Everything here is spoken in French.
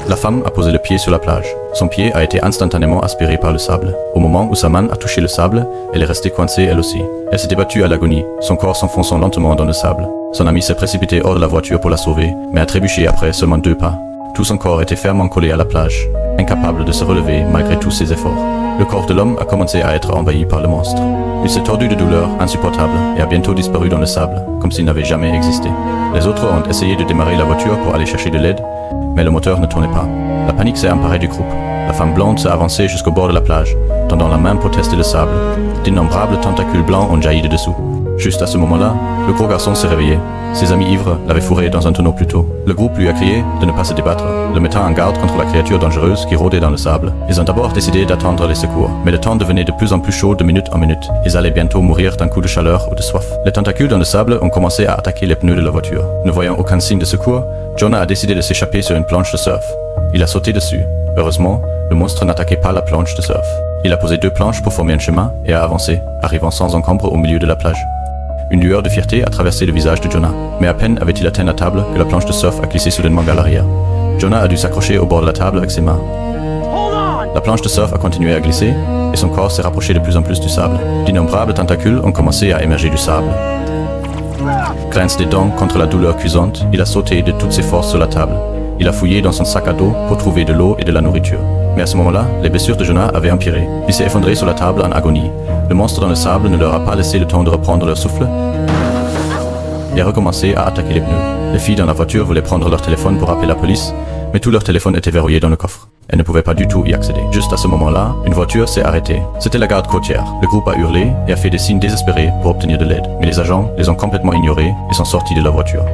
La femme a posé le pied sur la plage. Son pied a été instantanément aspiré par le sable. Au moment où sa main a touché le sable, elle est restée coincée elle aussi. Elle s'est débattue à l'agonie, son corps s'enfonçant lentement dans le sable. Son ami s'est précipité hors de la voiture pour la sauver, mais a trébuché après seulement 2 pas. Tout son corps était fermement collé à la plage, incapable de se relever malgré tous ses efforts. Le corps de l'homme a commencé à être envahi par le monstre. Il s'est tordu de douleur insupportable et a bientôt disparu dans le sable, comme s'il n'avait jamais existé. Les autres ont essayé de démarrer la voiture pour aller chercher de l'aide, mais le moteur ne tournait pas. La panique s'est emparée du groupe. La femme blonde s'est avancée jusqu'au bord de la plage, tendant la main pour tester le sable. D'innombrables tentacules blancs ont jailli de dessous. Juste à ce moment-là, le gros garçon s'est réveillé. Ses amis ivres l'avaient fourré dans un tonneau plus tôt. Le groupe lui a crié de ne pas se débattre, le mettant en garde contre la créature dangereuse qui rôdait dans le sable. Ils ont d'abord décidé d'attendre les secours, mais le temps devenait de plus en plus chaud de minute en minute. Ils allaient bientôt mourir d'un coup de chaleur ou de soif. Les tentacules dans le sable ont commencé à attaquer les pneus de la voiture. Ne voyant aucun signe de secours, Jonah a décidé de s'échapper sur une planche de surf. Il a sauté dessus. Heureusement, le monstre n'attaquait pas la planche de surf. Il a posé 2 planches pour former un chemin et a avancé, arrivant sans encombre au milieu de la plage. Une lueur de fierté a traversé le visage de Jonah, mais à peine avait-il atteint la table que la planche de surf a glissé soudainement vers l'arrière. Jonah a dû s'accrocher au bord de la table avec ses mains. La planche de surf a continué à glisser, et son corps s'est rapproché de plus en plus du sable. D'innombrables tentacules ont commencé à émerger du sable. Grince des dents contre la douleur cuisante, il a sauté de toutes ses forces sur la table. Il a fouillé dans son sac à dos pour trouver de l'eau et de la nourriture. Mais à ce moment-là, les blessures de Jonah avaient empiré. Il s'est effondré sur la table en agonie. Le monstre dans le sable ne leur a pas laissé le temps de reprendre leur souffle et a recommencé à attaquer les pneus. Les filles dans la voiture voulaient prendre leur téléphone pour appeler la police, mais tout leur téléphone était verrouillé dans le coffre. Elles ne pouvaient pas du tout y accéder. Juste à ce moment-là, une voiture s'est arrêtée. C'était la garde côtière. Le groupe a hurlé et a fait des signes désespérés pour obtenir de l'aide. Mais les agents les ont complètement ignorés et sont sortis de la voiture.